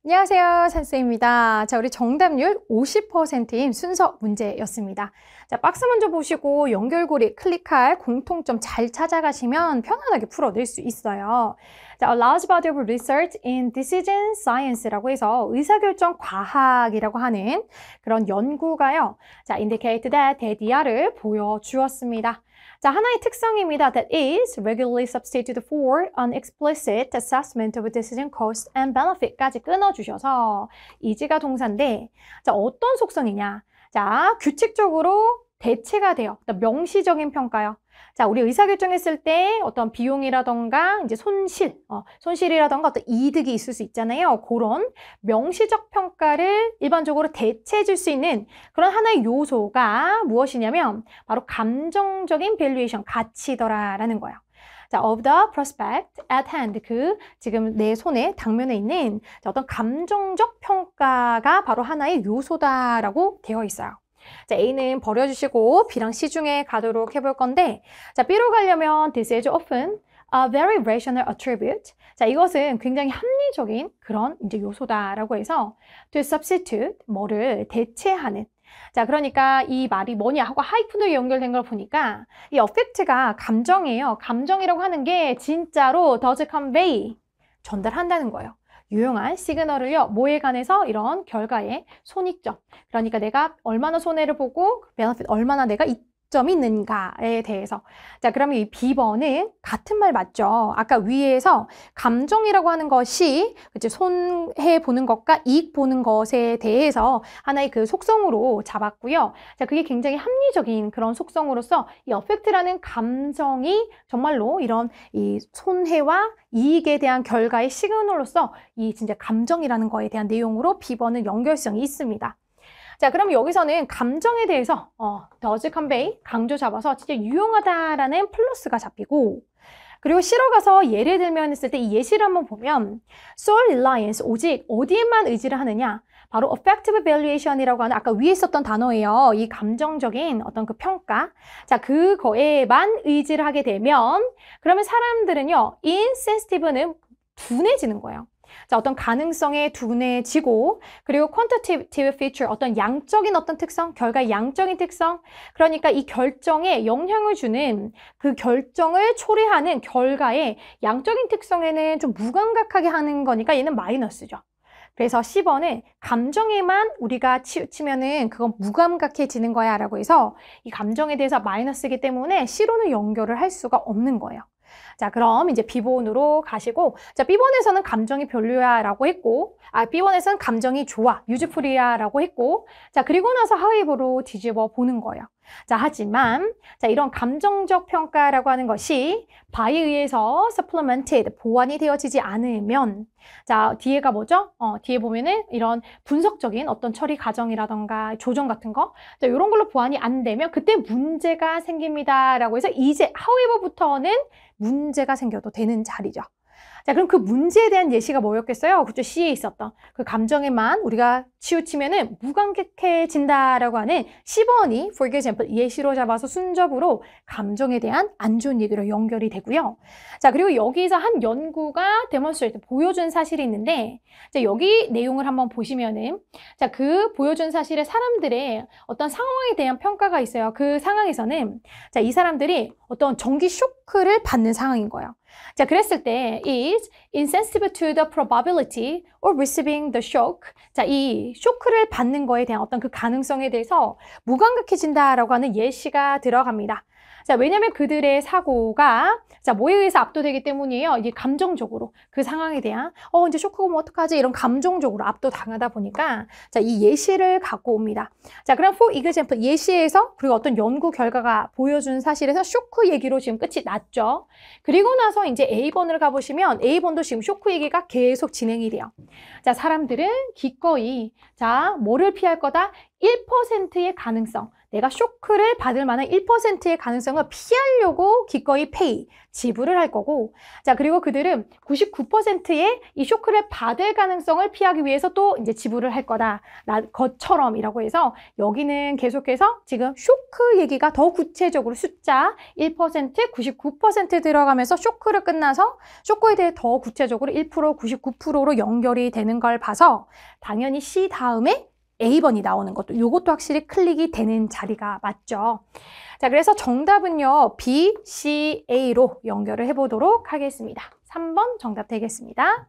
안녕하세요, 산쌤입니다. 자, 우리 정답률 50%인 순서 문제였습니다. 자, 박스 먼저 보시고 연결고리 클릭할 공통점 잘 찾아가시면 편안하게 풀어낼 수 있어요. 자, a large body of research in decision science라고 해서 의사결정 과학이라고 하는 그런 연구가요. 자, indicate that 대디아를 보여주었습니다. 자, 하나의 특성입니다. That is regularly substituted for an explicit assessment of decision cost and benefit까지 끊어주셔서 이지가 동사인데, 자, 어떤 속성이냐? 자, 규칙적으로 대체가 돼요. 명시적인 평가요. 자, 우리 의사결정했을 때 어떤 비용이라던가 이제 손실이라던가 어떤 이득이 있을 수 있잖아요. 그런 명시적 평가를 일반적으로 대체해 줄 수 있는 그런 하나의 요소가 무엇이냐면 바로 감정적인 밸류에이션, 가치더라라는 거예요. 자, of the prospect at hand, 지금 내 손에 당면에 있는 어떤 감정적 평가가 바로 하나의 요소다라고 되어 있어요. 자, A는 버려주시고 B랑 C 중에 가도록 해볼 건데, 자, B로 가려면 this is often a very rational attribute. 자, 이것은 굉장히 합리적인 그런 이제 요소다라고 해서 to substitute, 뭐를 대체하는. 자, 그러니까 이 말이 뭐냐 하고 하이픈으로 연결된 걸 보니까 이 affect가 감정이에요. 감정이라고 하는 게 진짜로 does convey, 전달한다는 거예요. 유용한 시그널을요, 뭐에 관해서 이런 결과의 손익점. 그러니까 내가 얼마나 손해를 보고 베너핏 얼마나 내가 이점이 있는가에 대해서. 자, 그러면 이 B번은 같은 말 맞죠? 아까 위에서 감정이라고 하는 것이 그치, 손해 보는 것과 이익 보는 것에 대해서 하나의 그 속성으로 잡았고요. 자, 그게 굉장히 합리적인 그런 속성으로서 이 어펙트라는 감정이 정말로 이런 이 손해와 이익에 대한 결과의 시그널로서 이 진짜 감정이라는 거에 대한 내용으로 B번은 연결성이 있습니다. 자, 그럼 여기서는 감정에 대해서 does convey, 강조 잡아서 진짜 유용하다라는 플러스가 잡히고, 그리고 실어 가서 예를 들면 했을 때 이 예시를 한번 보면 sole reliance, 오직 어디에만 의지를 하느냐? 바로 affective evaluation이라고 하는 아까 위에 있었던 단어예요. 이 감정적인 어떤 그 평가. 자, 그거에만 의지를 하게 되면 그러면 사람들은요, insensitive는 둔해지는 거예요. 자, 어떤 가능성에 둔해지고, 그리고 quantitative feature, 어떤 양적인 어떤 특성, 결과의 양적인 특성, 그러니까 이 결정에 영향을 주는 그 결정을 초래하는 결과의 양적인 특성에는 좀 무감각하게 하는 거니까 얘는 마이너스죠. 그래서 10번은 감정에만 우리가 치우치면은 그건 무감각해지는 거야 라고 해서 이 감정에 대해서 마이너스이기 때문에 C로는 연결을 할 수가 없는 거예요. 자, 그럼 이제 B번으로 가시고, 자, B번에서는 감정이 별로야 라고 했고, B번에서는 감정이 좋아, 유즈풀이야 라고 했고, 자, 그리고 나서 하위부로 뒤집어 보는 거예요. 자, 하지만, 자, 이런 감정적 평가라고 하는 것이 바에 의해서 supplemented, 보완이 되어지지 않으면, 자, 뒤에가 뭐죠? 뒤에 보면은 이런 분석적인 어떤 처리 과정이라던가 조정 같은 거, 자, 이런 걸로 보완이 안 되면 그때 문제가 생깁니다. 라고 해서 이제 however부터는 문제가 생겨도 되는 자리죠. 자, 그럼 그 문제에 대한 예시가 뭐였겠어요? 그쪽 C에 있었던 그 감정에만 우리가 치우치면은 무감각해진다라고 하는 10번이 for example 예시로 잡아서 순접으로 감정에 대한 안 좋은 얘기로 연결이 되고요. 자, 그리고 여기서 한 연구가 demonstrate, 보여준 사실이 있는데, 자, 여기 내용을 한번 보시면은, 자, 그 보여준 사실에 사람들의 어떤 상황에 대한 평가가 있어요. 그 상황에서는, 자, 이 사람들이 어떤 전기 쇼크를 받는 상황인 거예요. 자, 그랬을 때 is insensitive to the probability of receiving the shock. 자, 이 쇼크를 받는 거에 대한 어떤 그 가능성에 대해서 무감각해진다라고 하는 예시가 들어갑니다. 자, 왜냐면 그들의 사고가 자, 뭐에 의해서 압도되기 때문이에요. 이게 감정적으로 그 상황에 대한 이제 쇼크가 오면 어떡하지? 이런 감정적으로 압도당하다 보니까 자, 이 예시를 갖고 옵니다. 자, 그럼 for example 예시에서 그리고 어떤 연구 결과가 보여준 사실에서 쇼크 얘기로 지금 끝이 났죠. 그리고 나서 이제 A번을 가보시면 A번도 지금 쇼크 얘기가 계속 진행이 돼요. 자, 사람들은 기꺼이 자, 뭐를 피할 거다? 1%의 가능성. 내가 쇼크를 받을 만한 1%의 가능성을 피하려고 기꺼이 페이, 지불을 할 거고, 자, 그리고 그들은 99%의 이 쇼크를 받을 가능성을 피하기 위해서 또 이제 지불을 할 거다. 것처럼이라고 해서 여기는 계속해서 지금 쇼크 얘기가 더 구체적으로 숫자 1%, 99% 들어가면서 쇼크를 끝나서 쇼크에 대해 더 구체적으로 1%, 99%로 연결이 되는 걸 봐서 당연히 C 다음에 A번이 나오는 것도 이것도 확실히 클릭이 되는 자리가 맞죠. 자, 그래서 정답은요. B, C, A로 연결을 해보도록 하겠습니다. 3번 정답 되겠습니다.